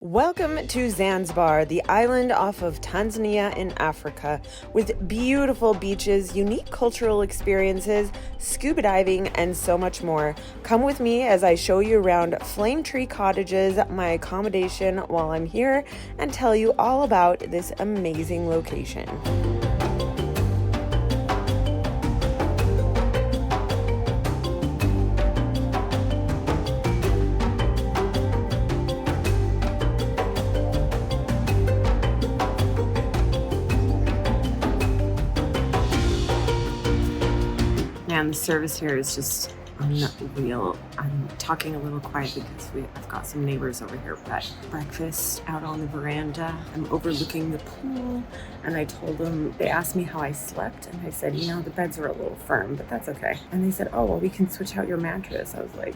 Welcome to Zanzibar, the island off of Tanzania in Africa, with beautiful beaches, unique cultural experiences, scuba diving, and so much more. Come with me as I show you around Flame Tree Cottages, my accommodation while I'm here, and tell you all about this amazing location. And the service here is just unreal. I'm talking a little quiet because I've got some neighbors over here, but breakfast out on the veranda. I'm overlooking the pool, and I told them, they asked me how I slept, and I said, the beds are a little firm, but that's okay. And they said, oh, well, we can switch out your mattress. I was like,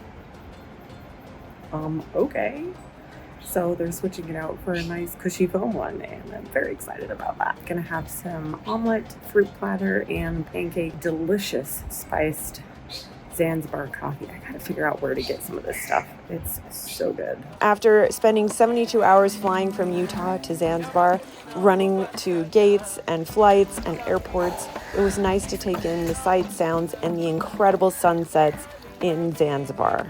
okay. So they're switching it out for a nice cushy foam one, and I'm very excited about that. Gonna have some omelet, fruit platter, and pancake. Delicious spiced Zanzibar coffee. I gotta figure out where to get some of this stuff. It's so good. After spending 72 hours flying from Utah to Zanzibar, running to gates and flights and airports, it was nice to take in the sights, sounds, and the incredible sunsets in Zanzibar.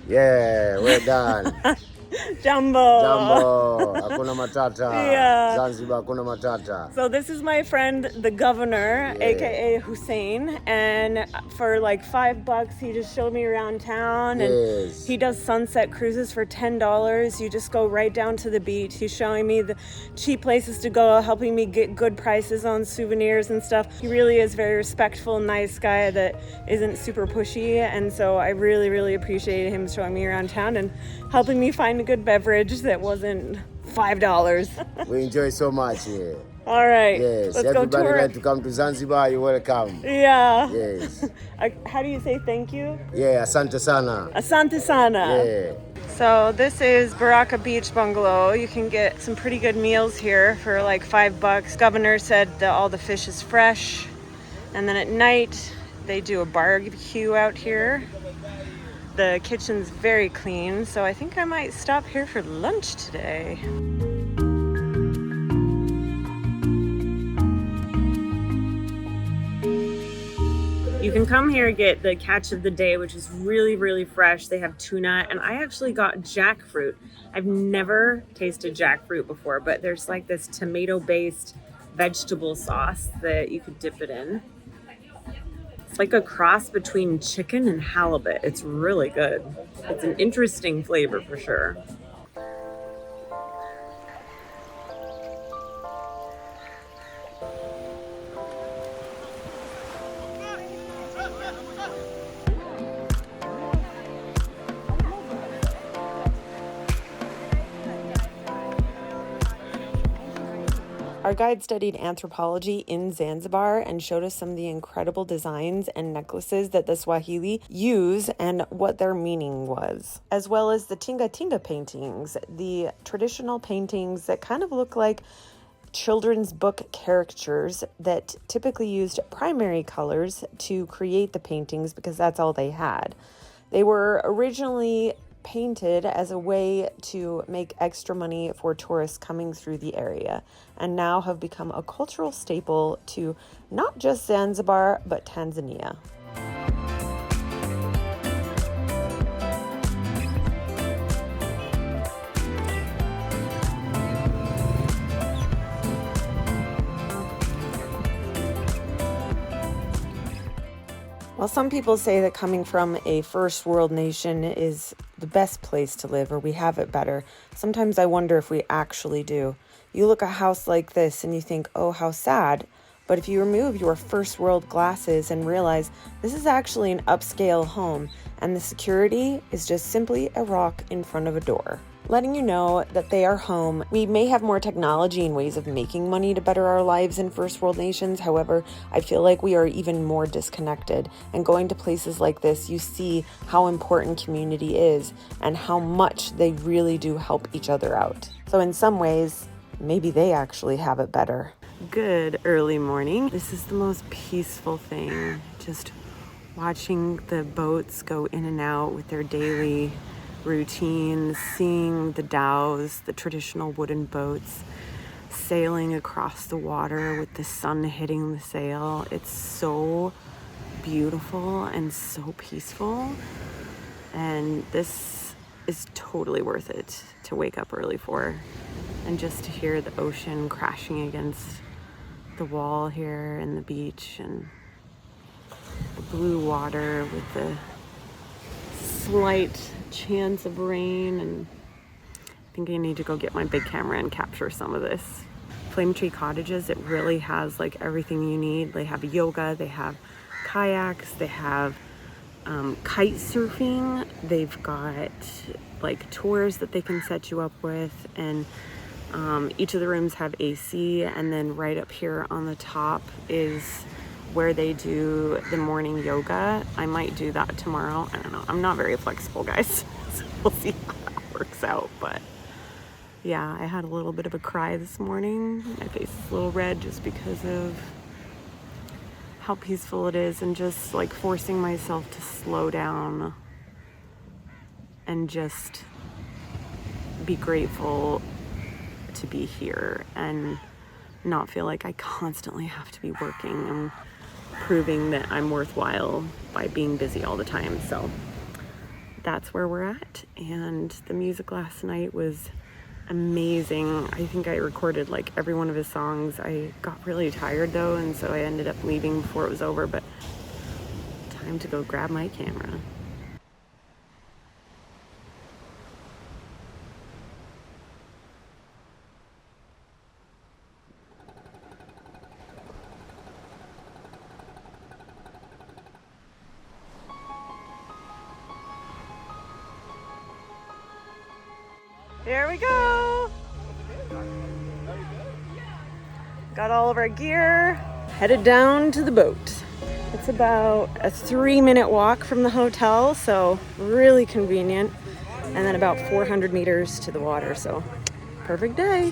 Yeah, we're done. Jumbo. Hakuna matata. Yeah. Zanzibar, hakuna matata. So this is my friend, the governor, aka Hussein, and for like $5, he just showed me around town, and he does sunset cruises for $10. You just go right down to the beach. He's showing me the cheap places to go, helping me get good prices on souvenirs and stuff. He really is very respectful, nice guy that isn't super pushy, and so I really, really appreciate him showing me around town and helping me find a good beverage that wasn't $5. We enjoy so much here. All right. Yes. Let's Everybody go tour. like to come to Zanzibar, you're welcome. Yeah. Yes. How do you say thank you? Yeah, asante sana. Asante sana. Yeah. So this is Barraka Beach Bungalow. You can get some pretty good meals here for like $5. Governor said that all the fish is fresh. And then at night, they do a barbecue out here. The kitchen's very clean, so I think I might stop here for lunch today. You can come here and get the catch of the day, which is really, really fresh. They have tuna, and I actually got jackfruit. I've never tasted jackfruit before, but there's like this tomato-based vegetable sauce that you could dip it in. It's like a cross between chicken and halibut. It's really good. It's an interesting flavor for sure. Our guide studied anthropology in Zanzibar and showed us some of the incredible designs and necklaces that the Swahili use and what their meaning was, as well as the Tinga Tinga paintings, the traditional paintings that kind of look like children's book caricatures that typically used primary colors to create the paintings because that's all they had. They were originally painted as a way to make extra money for tourists coming through the area, and now have become a cultural staple to not just Zanzibar, but Tanzania. While some people say that coming from a first world nation is the best place to live, or we have it better, sometimes I wonder if we actually do. You look at a house like this and you think, oh, how sad. But if you remove your first world glasses and realize this is actually an upscale home and the security is just simply a rock in front of a door, letting you know that they are home. We may have more technology and ways of making money to better our lives in first world nations. However, I feel like we are even more disconnected. And going to places like this, you see how important community is and how much they really do help each other out. So in some ways, maybe they actually have it better. Good early morning. This is the most peaceful thing. Just watching the boats go in and out with their daily routines, seeing the dhows, the traditional wooden boats, sailing across the water with the sun hitting the sail. It's so beautiful and so peaceful. And this is totally worth it to wake up early for. And just to hear the ocean crashing against the wall here and the beach and the blue water with the slight chance of rain. And I think I need to go get my big camera and capture some of this. Flame Tree Cottages, it really has like everything you need. They have yoga, they have kayaks, they have kite surfing, they've got like tours that they can set you up with, and each of the rooms have AC, and then right up here on the top is where they do the morning yoga. I might do that tomorrow. I don't know. I'm not very flexible, guys. So we'll see how that works out. But yeah, I had a little bit of a cry this morning. My face is a little red just because of how peaceful it is, and just like forcing myself to slow down and just be grateful to be here and not feel like I constantly have to be working and proving that I'm worthwhile by being busy all the time. So that's where we're at. And the music last night was amazing. I think I recorded like every one of his songs. I got really tired though, and so I ended up leaving before it was over, but time to go grab my camera. Here we go. Got all of our gear, headed down to the boat. It's about a 3-minute walk from the hotel, so really convenient. And then about 400 meters to the water, so perfect day.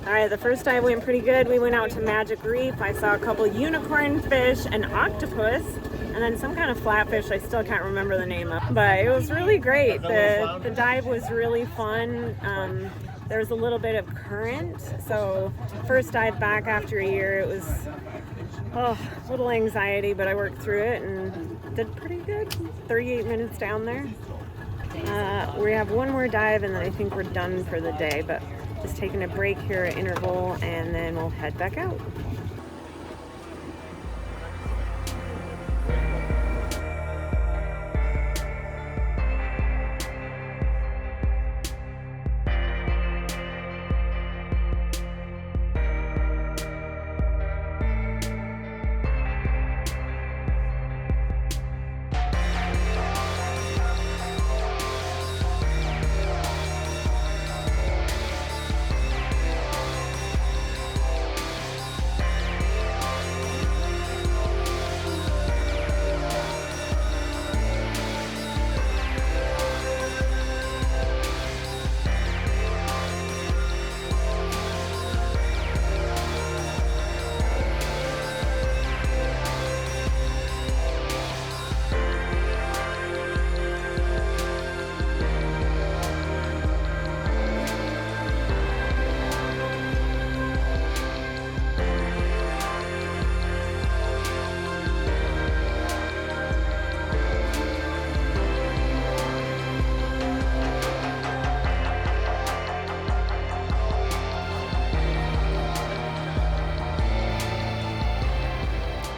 All right, the first dive went pretty good. We went out to Magic Reef. I saw a couple unicorn fish, an octopus, and then some kind of flatfish I still can't remember the name of. But it was really great. The dive was really fun. There was a little bit of current, so first dive back after a year, it was Oh, a little anxiety, but I worked through it and did pretty good. 38 minutes down there. We have one more dive and then I think we're done for the day, but just taking a break here at interval and then we'll head back out.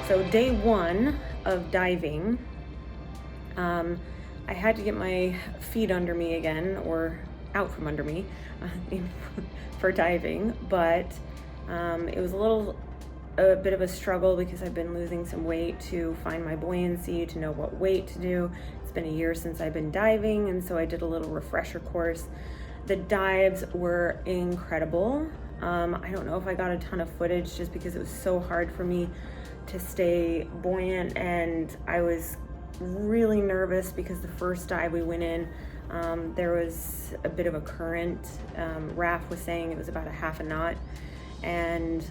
So day one of diving, I had to get my feet under me again, or out from under me for diving, but it was a bit of a struggle because I've been losing some weight to find my buoyancy, to know what weight to do. It's been a year since I've been diving, and so I did a little refresher course. The dives were incredible. I don't know if I got a ton of footage just because it was so hard for me to stay buoyant, and I was really nervous because the first dive we went in, there was a bit of a current. Raph was saying it was about a half a knot, and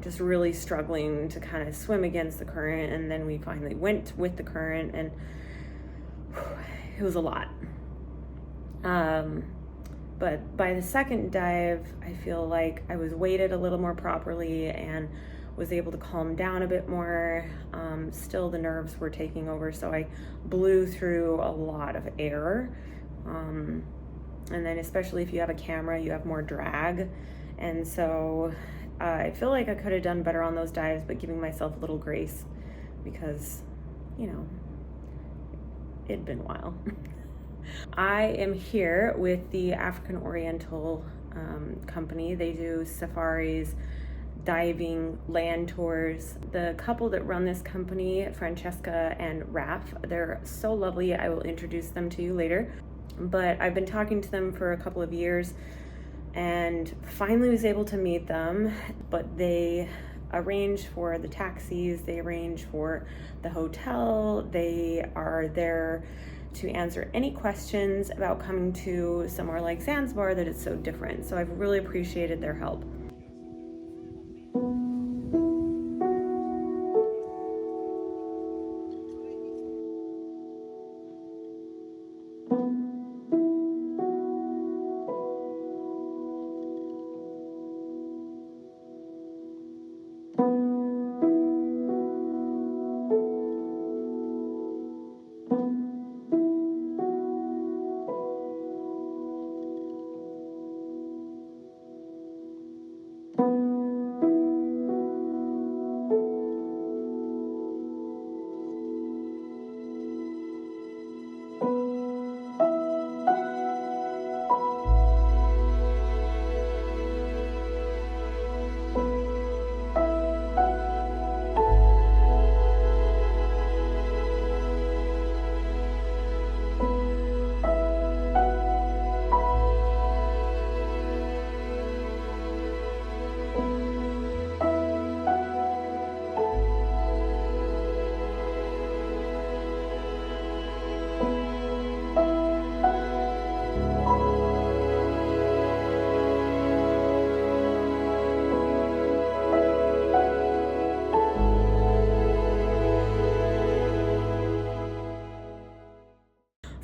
just really struggling to kind of swim against the current. And then we finally went with the current, and it was a lot. But by the second dive, I feel like I was weighted a little more properly and was able to calm down a bit more. Still the nerves were taking over, so I blew through a lot of air. And then especially if you have a camera, you have more drag. And so I feel like I could have done better on those dives, but giving myself a little grace because, you know, it'd been a while. I am here with the African Oriental Company. They do safaris, diving, land tours. The couple that run this company, Francesca and Raph, they're so lovely. I will introduce them to you later. But I've been talking to them for a couple of years and finally was able to meet them. But they arrange for the taxis, they arrange for the hotel, they are there to answer any questions about coming to somewhere like Zanzibar that is so different. So I've really appreciated their help.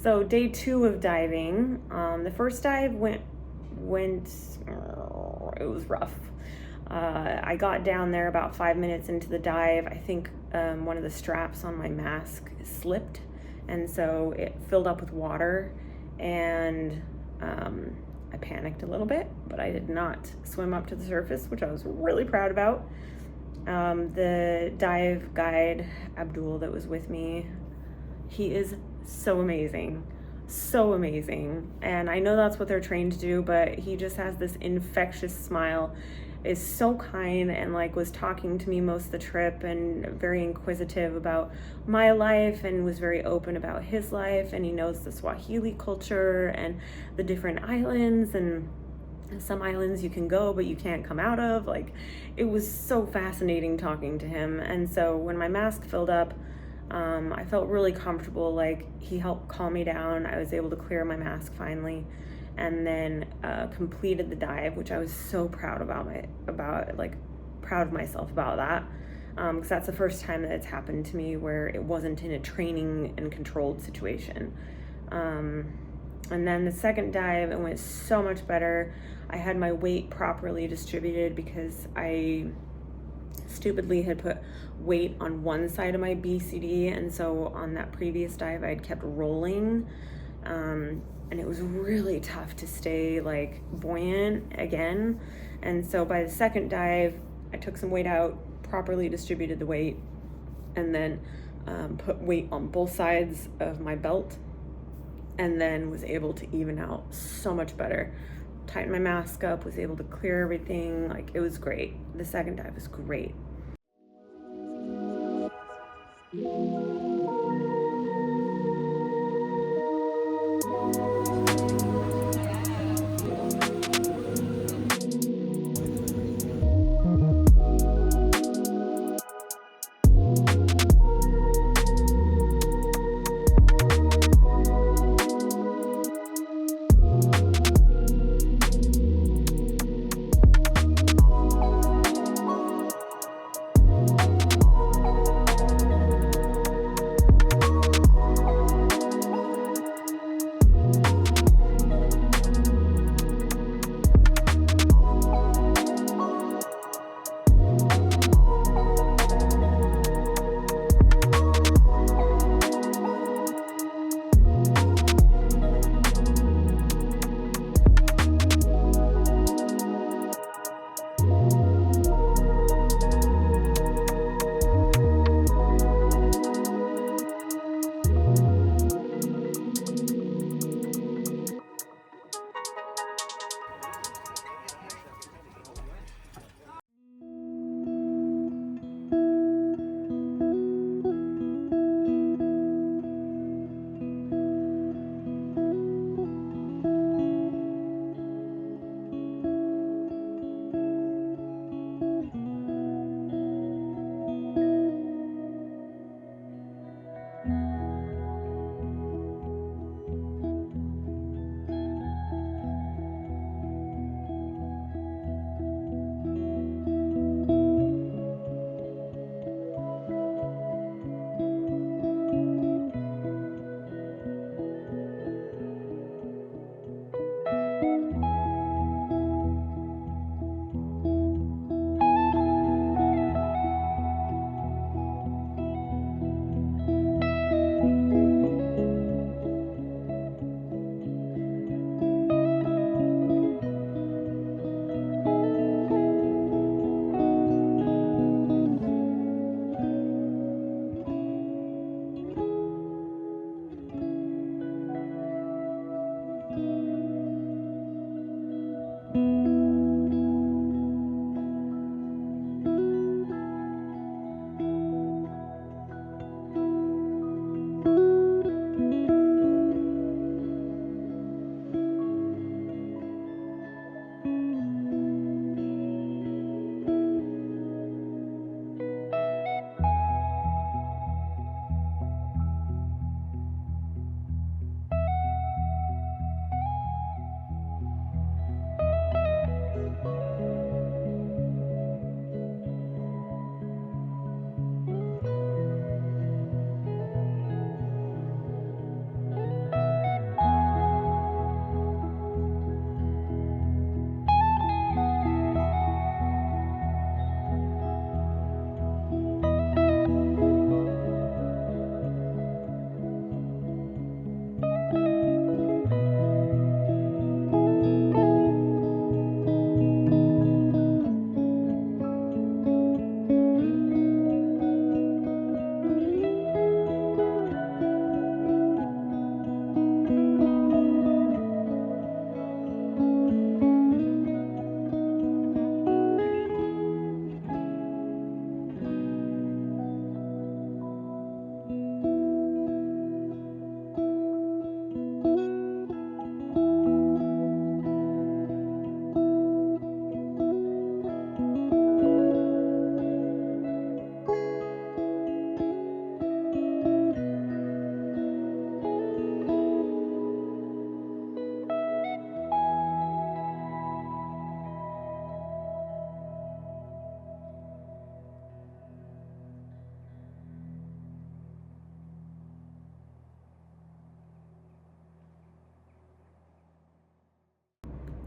So day two of diving, the first dive went, it was rough. I got down there about 5 minutes into the dive. I think one of the straps on my mask slipped, and so it filled up with water, and I panicked a little bit, but I did not swim up to the surface, which I was really proud about. The dive guide, Abdul, that was with me, he is so amazing. So amazing. And I know that's what they're trained to do, but he just has this infectious smile, is so kind, and like was talking to me most of the trip and very inquisitive about my life, and was very open about his life, and he knows the Swahili culture and the different islands, and some islands you can go but you can't come out of. Like, it was so fascinating talking to him. And so when my mask filled up, I felt really comfortable. Like, he helped calm me down. I was able to clear my mask finally, and then completed the dive, which I was so proud proud of myself about that, because that's the first time that it's happened to me where it wasn't in a training and controlled situation. And then the second dive, it went so much better. I had my weight properly distributed because I stupidly had put weight on one side of my BCD, and so on that previous dive I had kept rolling, and it was really tough to stay like buoyant again. And so by the second dive, I took some weight out, properly distributed the weight, and then put weight on both sides of my belt, and then was able to even out so much better. Tightened my mask up, was able to clear everything. Like, it was great. The second dive was great.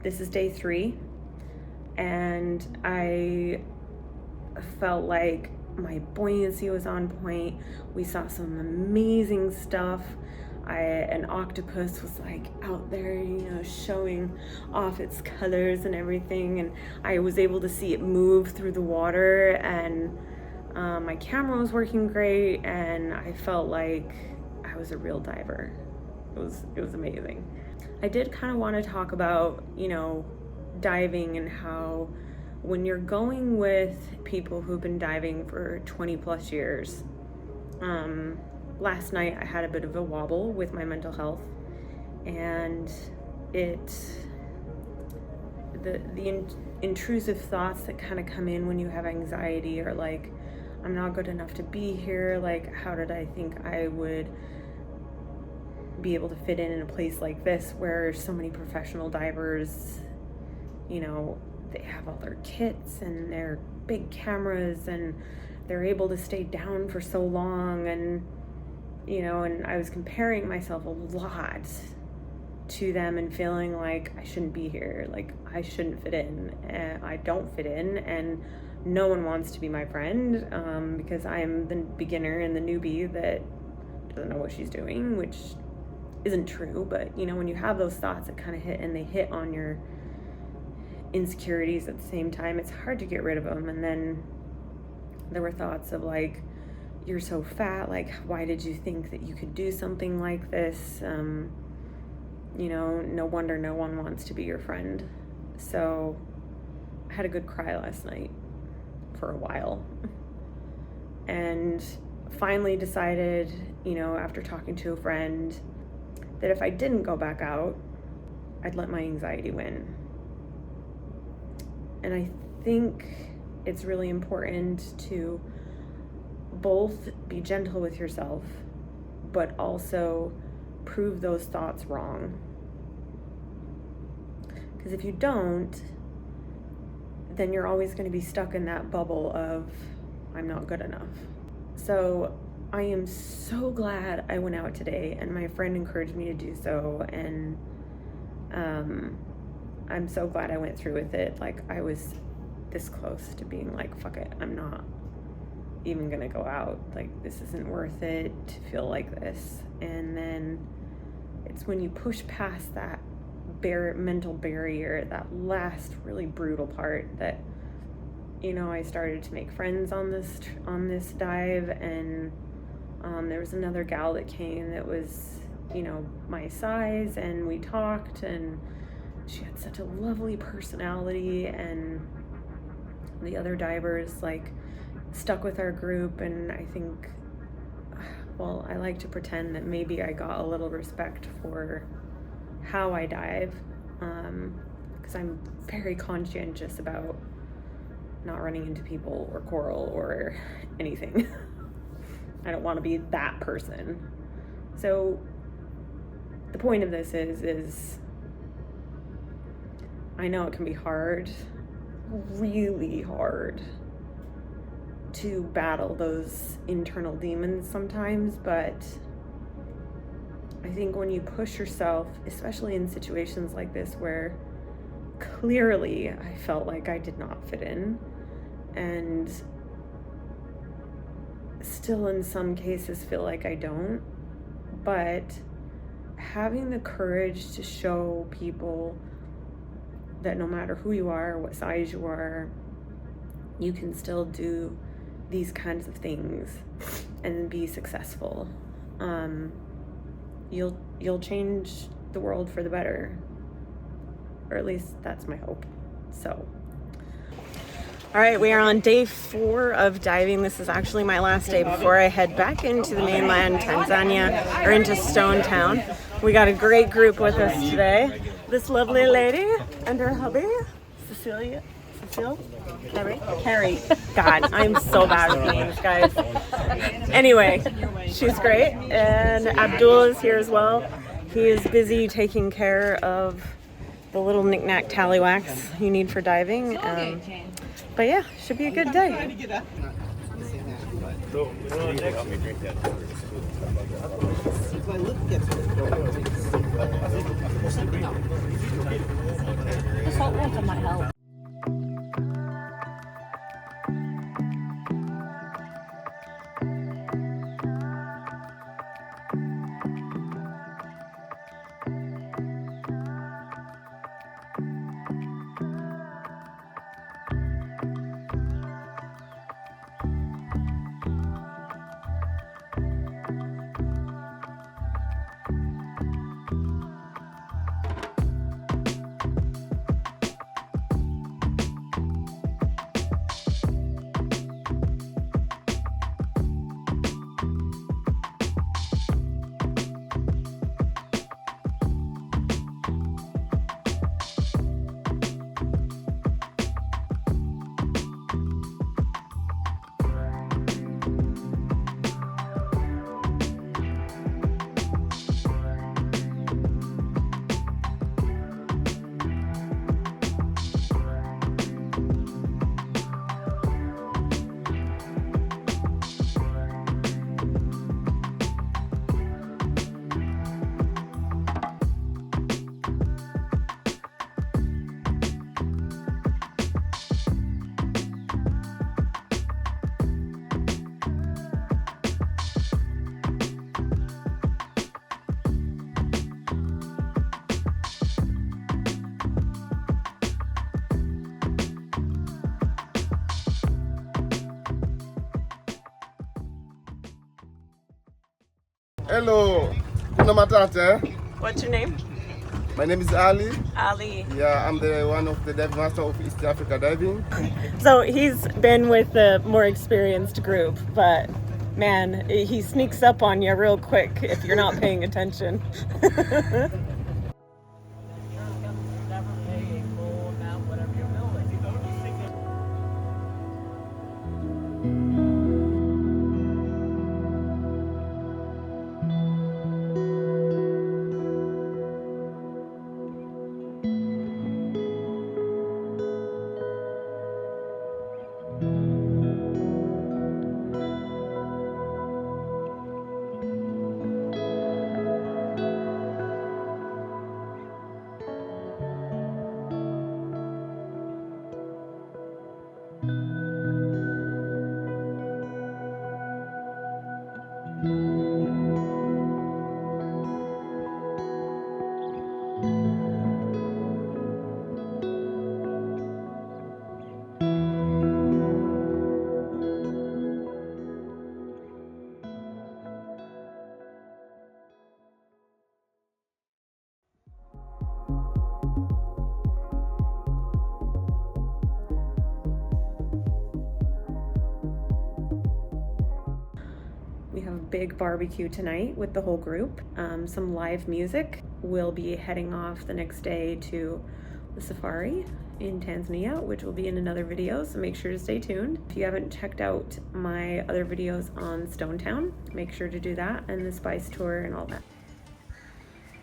This is day 3, and I felt like my buoyancy was on point. We saw some amazing stuff. An octopus was like out there, showing off its colors and everything, and I was able to see it move through the water, and my camera was working great, and I felt like I was a real diver. It was amazing. I did kind of want to talk about, diving, and how when you're going with people who've been diving for 20 plus years, last night I had a bit of a wobble with my mental health, and the intrusive thoughts that kind of come in when you have anxiety are like, I'm not good enough to be here. Like, how did I think I would be able to fit in a place like this where so many professional divers, they have all their kits and their big cameras, and they're able to stay down for so long, and and I was comparing myself a lot to them and feeling like I shouldn't be here, like I shouldn't fit in, and I don't fit in, and no one wants to be my friend, because I'm the beginner and the newbie that doesn't know what she's doing, which isn't true. But when you have those thoughts that kind of hit, and they hit on your insecurities at the same time, it's hard to get rid of them. And then there were thoughts of like, you're so fat, like why did you think that you could do something like this? No wonder no one wants to be your friend. So I had a good cry last night for a while, and finally decided, after talking to a friend, that if I didn't go back out, I'd let my anxiety win. And I think it's really important to both be gentle with yourself, but also prove those thoughts wrong. Because if you don't, then you're always going to be stuck in that bubble of, I'm not good enough. So I am so glad I went out today, and my friend encouraged me to do so, and I'm so glad I went through with it. Like, I was this close to being like, fuck it, I'm not even gonna go out. Like, this isn't worth it to feel like this. And then it's when you push past that mental barrier, that last really brutal part, that I started to make friends on this dive. And there was another gal that came that was my size, and we talked, and she had such a lovely personality, and the other divers like stuck with our group. And I think, well, I like to pretend that maybe I got a little respect for how I dive, because I'm very conscientious about not running into people or coral or anything. I don't want to be that person. So the point of this is I know it can be hard, really hard, to battle those internal demons sometimes, but I think when you push yourself, especially in situations like this where clearly I felt like I did not fit in, and still in some cases feel like I don't, but having the courage to show people that no matter who you are, what size you are, you can still do these kinds of things and be successful. You'll change the world for the better, or at least that's my hope. So, all right, we are on day 4 of diving. This is actually my last day before I head back into the mainland Tanzania, or into Stonetown. We got a great group with us today. This lovely lady and her hubby, Cecile, Carrie. God, I'm so bad with names, guys. Anyway, she's great, and Abdul is here as well. He is busy taking care of the little knick-knack tallywhacks you need for diving. But yeah, should be a good day. Hello, Kuna Matata. What's your name? My name is Ali. Ali. Yeah, I'm the one of the dive master of East Africa diving. So he's been with the more experienced group, but man, he sneaks up on you real quick if you're not paying attention. We have a big barbecue tonight with the whole group, some live music. We'll be heading off the next day to the safari in Tanzania, which will be in another video, so make sure to stay tuned. If you haven't checked out my other videos on Stonetown, make sure to do that, and the spice tour and all that.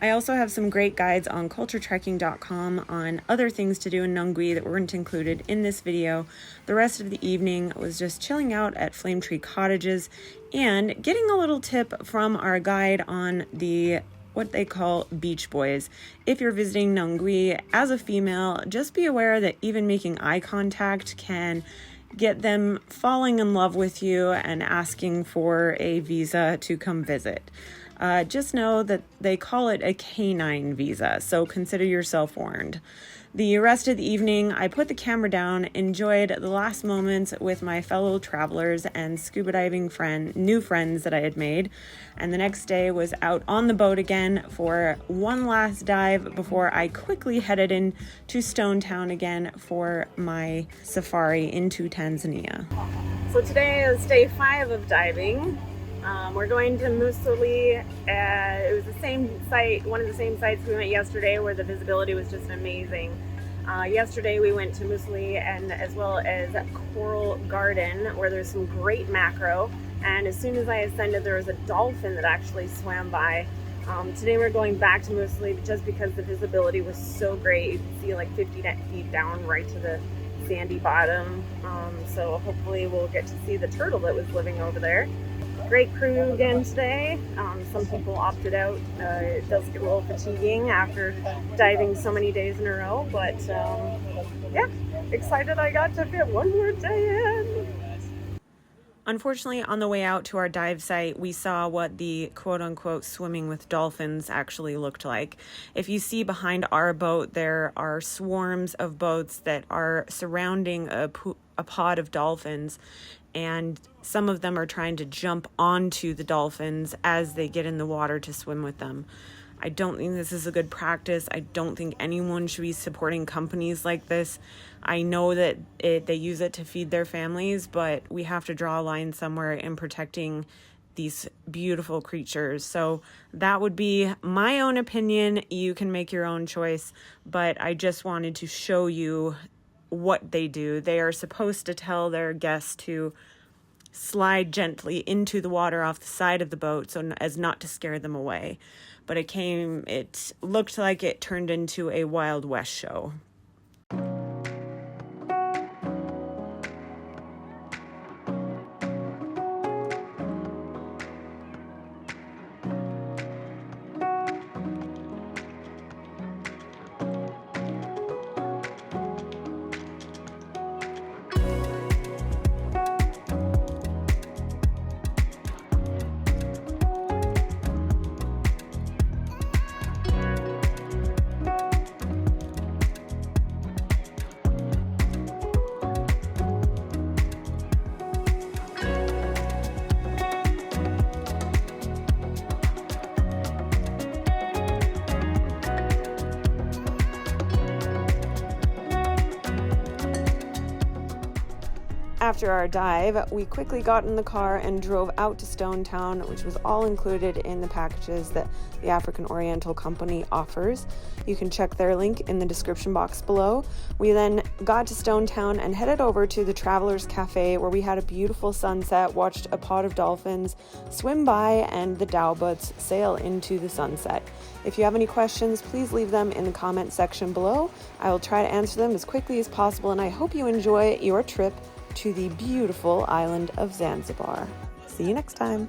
I also have some great guides on culturetrekking.com on other things to do in Nungwi that weren't included in this video. The rest of the evening was just chilling out at Flame Tree Cottages and getting a little tip from our guide on what they call beach boys. If you're visiting Nungwi as a female, just be aware that even making eye contact can get them falling in love with you and asking for a visa to come visit. Just know that they call it a canine visa, so consider yourself warned. The rest of the evening, I put the camera down, enjoyed the last moments with my fellow travelers and scuba diving new friends that I had made. And the next day was out on the boat again for one last dive before I quickly headed in to Stonetown again for my safari into Tanzania. So today is day 5 of diving. We're going to Misoli. It was the same site, one of the same sites we went yesterday where the visibility was just amazing. Yesterday we went to Misoli and as well as Coral Garden where there's some great macro, and as soon as I ascended there was a dolphin that actually swam by. Today we're going back to Misoli just because the visibility was so great. You can see like 50 feet down right to the sandy bottom, so hopefully we'll get to see the turtle that was living over there. Great crew again today. Some people opted out. It does get a little fatiguing after diving so many days in a row, but yeah, excited I got to fit one more day in. Unfortunately, on the way out to our dive site, we saw what the quote-unquote swimming with dolphins actually looked like. If you see behind our boat, there are swarms of boats that are surrounding a pod of dolphins, and some of them are trying to jump onto the dolphins as they get in the water to swim with them. I don't think this is a good practice. I don't think anyone should be supporting companies like this. I know that they use it to feed their families, but we have to draw a line somewhere in protecting these beautiful creatures. So that would be my own opinion. You can make your own choice, but I just wanted to show you what they do. They are supposed to tell their guests to slide gently into the water off the side of the boat so as not to scare them away. But it looked like it turned into a Wild West show. After our dive, we quickly got in the car and drove out to Stonetown, which was all included in the packages that the African Oriental Company offers. You can check their link in the description box below. We then got to Stonetown and headed over to the Travelers Cafe, where we had a beautiful sunset, watched a pod of dolphins swim by, and the dhow-boats sail into the sunset. If you have any questions, please leave them in the comment section below. I will try to answer them as quickly as possible, and I hope you enjoy your trip to the beautiful island of Zanzibar. See you next time.